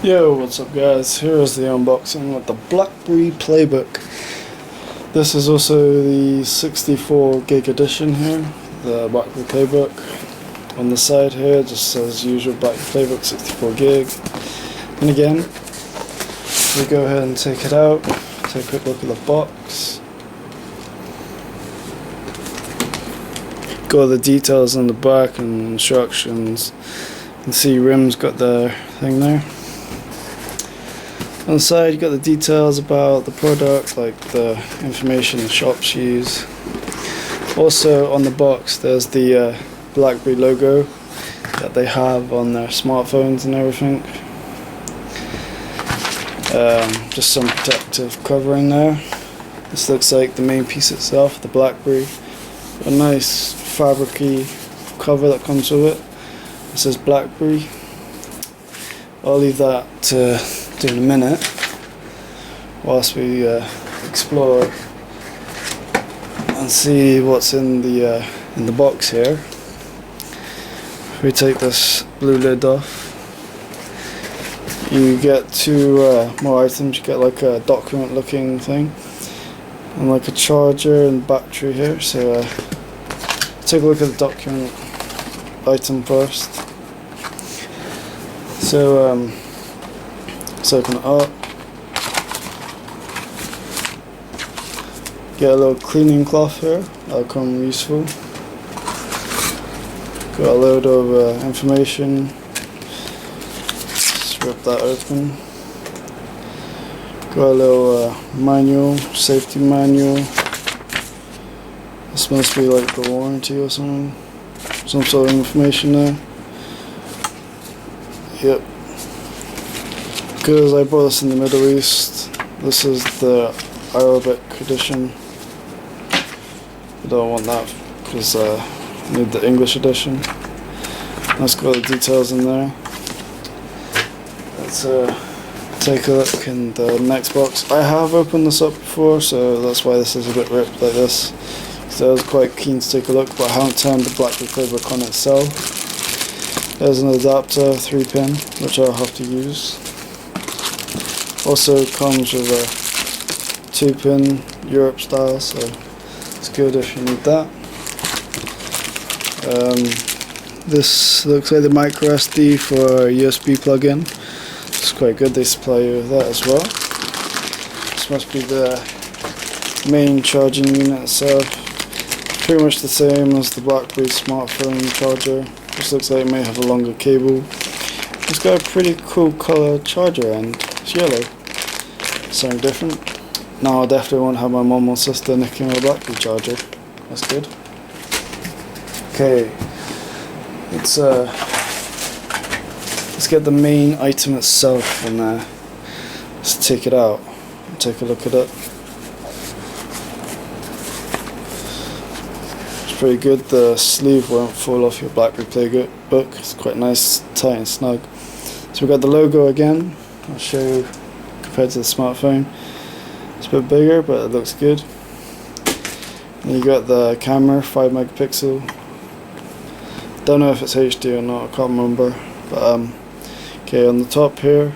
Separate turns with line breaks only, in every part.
Yo, what's up guys? Here is the unboxing with the BlackBerry PlayBook. This is also the 64 gig edition here, the BlackBerry PlayBook. On the side here it just says usual BlackBerry PlayBook 64 gig. And again, we go ahead and take it out, take a quick look at the box. Got the details on the back and instructions. You can see RIM's got the thing there. On the side you got the details about the product, like the information the shops use. Also on the box there's the BlackBerry logo that they have on their smartphones and everything. Just some protective covering there. This looks like the main piece itself, the BlackBerry. A nice fabricy cover that comes with it. It says BlackBerry. I'll leave that to do in a minute whilst we explore and see what's in the box here. We take this blue lid off. You get two more items. You get like a document looking thing and like a charger and battery here. So take a look at the document item first. So let's open it up. Get a little cleaning cloth here, that'll come useful. Got a load of information. Just rip that open. Got a little manual, safety manual. This must be like the warranty or something. Some sort of information there. Yep. Because I bought this in the Middle East, this is the Arabic edition. I don't want that because I need the English edition. Let's go the details in there. Let's take a look in the next box. I have opened this up before, so that's why this is a bit ripped like this. So I was quite keen to take a look, but I haven't turned the BlackBerry PlayBook on itself. There's an adapter, 3-pin, which I'll have to use. Also comes with a 2-pin Europe style, so it's good if you need that. This looks like the micro SD for USB plug-in. It's quite good, they supply you with that as well. This must be the main charging unit itself. Pretty much the same as the BlackBerry smartphone charger. Just looks like it may have a longer cable. It's got a pretty cool color charger and it's yellow. Something different. Now I definitely won't have my mum or sister nicking my BlackBerry charger. That's good. Okay, let's get the main item itself and let's take it out and take a look at it. It's pretty good. The sleeve won't fall off your BlackBerry PlayBook. It's quite nice, tight and snug. So we've got the logo again. I'll show you compared to the smartphone. It's a bit bigger, but it looks good. And you got the camera, 5 megapixel. Don't know if it's HD or not, I can't remember. But okay, on the top here,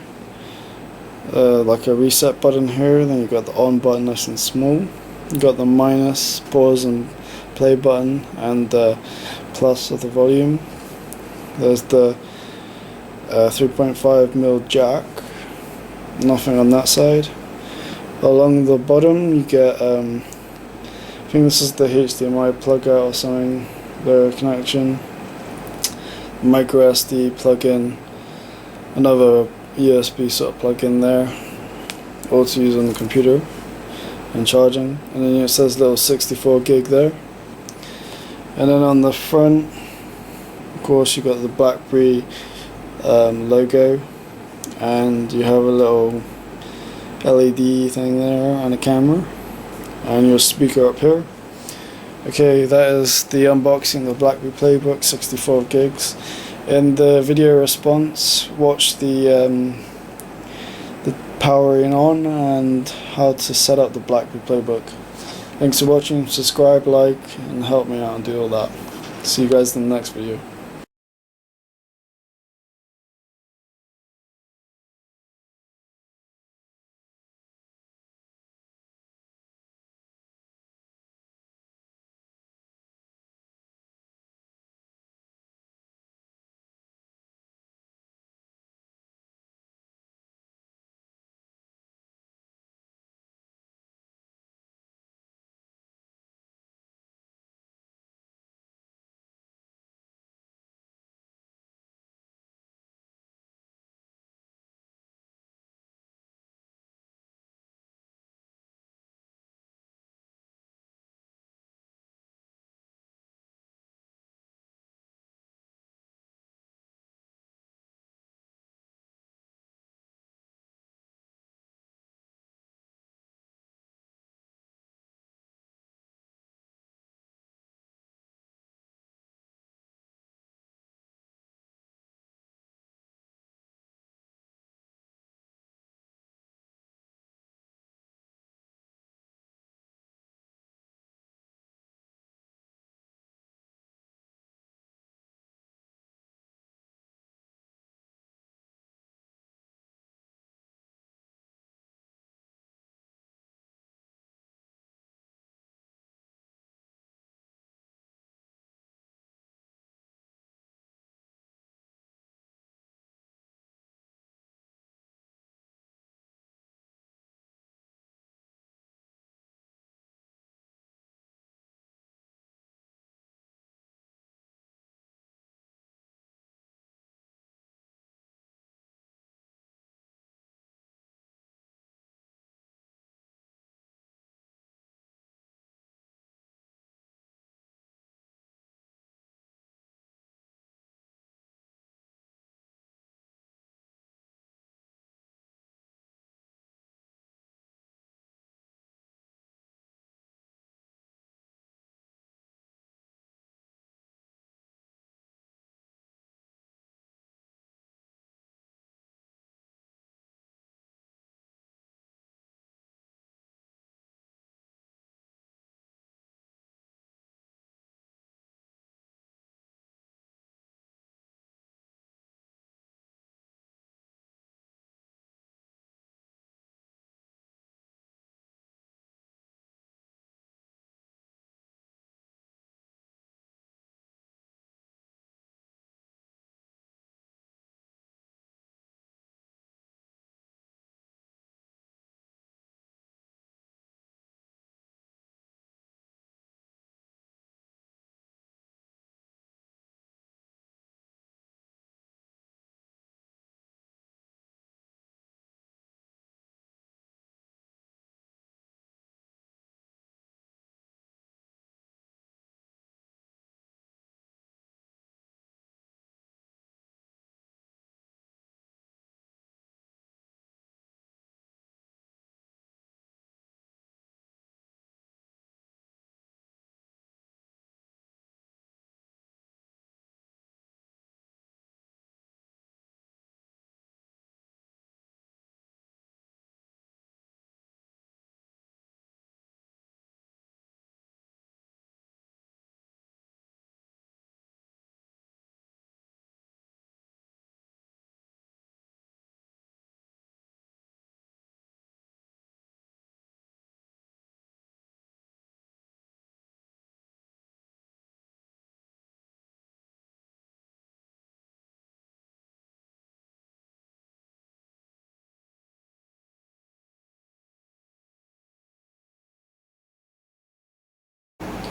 like a reset button here. Then you got the on button, nice and small. You got the minus, pause and play button, and the plus of the volume. There's the 3.5mm jack. Nothing on that side. Along the bottom you get I think this is the HDMI plug out or something, the connection, micro SD plug in, another USB sort of plug in there, all to use on the computer and charging. And then it says little 64 gig there. And then on the front, of course, you got the BlackBerry logo, and you have a little LED thing there and a camera, and your speaker up here. Okay, that is the unboxing of the BlackBerry PlayBook 64 gigs. In the video response, watch the powering on and how to set up the BlackBerry PlayBook. Thanks for watching, subscribe, like, and help me out and do all that. See you guys in the next video.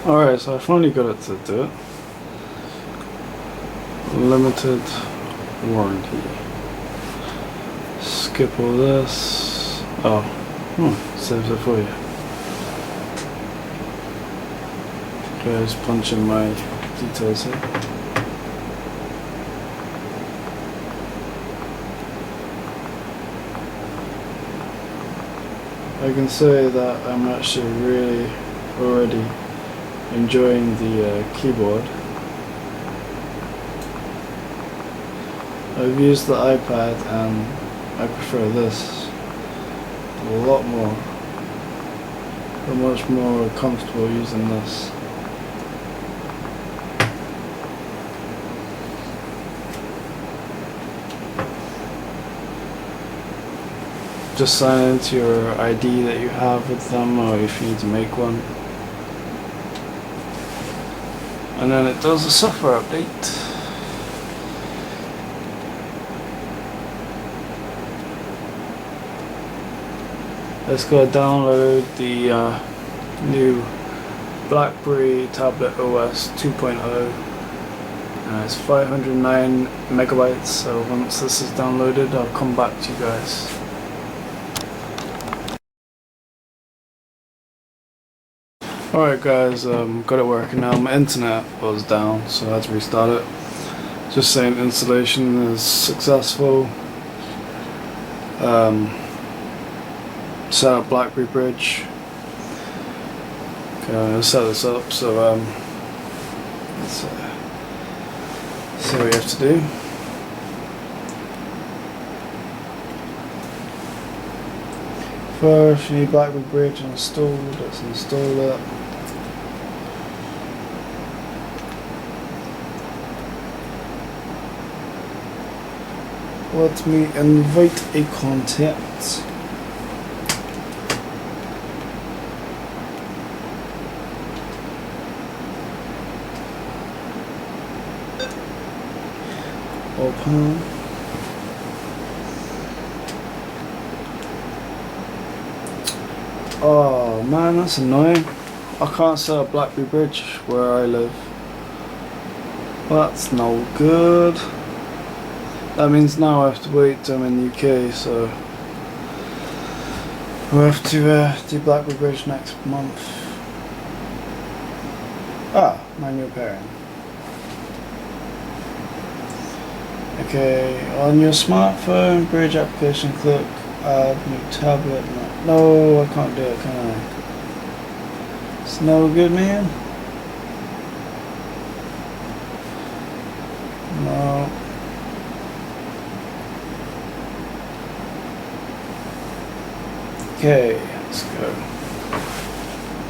Alright, so I finally got it to do it. Limited warranty. Skip all this. Oh, saves it for you. Okay, just punch in my details here. I can say that I'm actually really already enjoying the keyboard. I've used the iPad and I prefer this a lot more. I'm much more comfortable using this. Just sign into your ID that you have with them, or if you need to make one. And then it does a software update. Let's go download the new BlackBerry tablet OS 2.0. It's 509 megabytes, so once this is downloaded I'll come back to you guys. Alright guys, got it working now. My internet was down, so I had to restart it. Just saying installation is successful. Set up BlackBerry Bridge. Okay, I'm gonna set this up, so let's see what you have to do. First, you need BlackBerry Bridge installed. Let's install it. Let me invite a contact. Open. Oh man, that's annoying. I can't set up BlackBerry Bridge where I live. That's no good. That means now I have to wait till I'm in the UK, so we'll have to do BlackBerry Bridge next month. Manual pairing. Okay, on your smartphone, Bridge application, click add new tablet. No, I can't do it, can I? It's no good, man. No. Okay, let's go.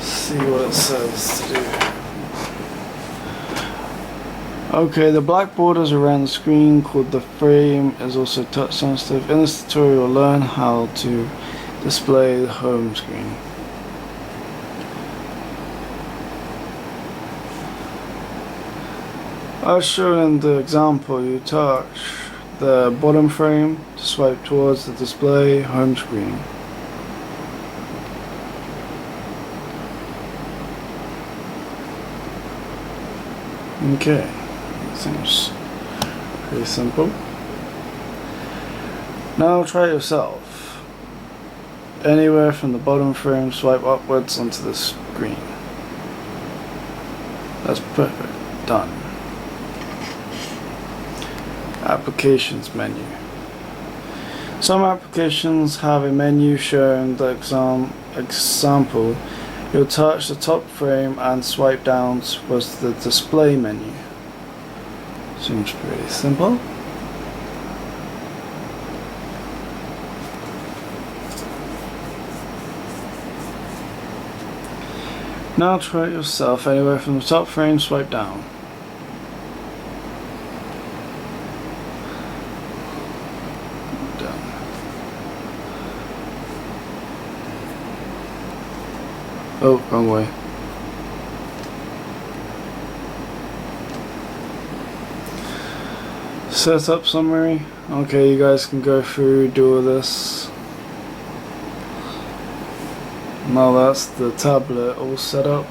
See what it says to do. Okay, the black borders around the screen called the frame is also touch sensitive. In this tutorial, learn how to display the home screen. As shown in the example, you touch the bottom frame to swipe towards the display home screen. Okay. Seems pretty simple. Now try it yourself. Anywhere from the bottom frame, swipe upwards onto the screen. That's perfect. Done. Applications menu. Some applications have a menu showing the example. You'll touch the top frame and swipe down towards the display menu. Seems pretty simple. Now try it yourself. Anywhere from the top frame, swipe down. Done. Oh, wrong way. Setup summary. Okay, you guys can go through, do all this. Now that's the tablet all set up.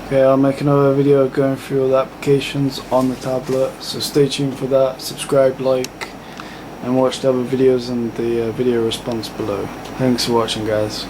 Okay, I'll make another video going through all the applications on the tablet, so stay tuned for that. Subscribe, like, and watch the other videos and the video response below. Thanks for watching, guys.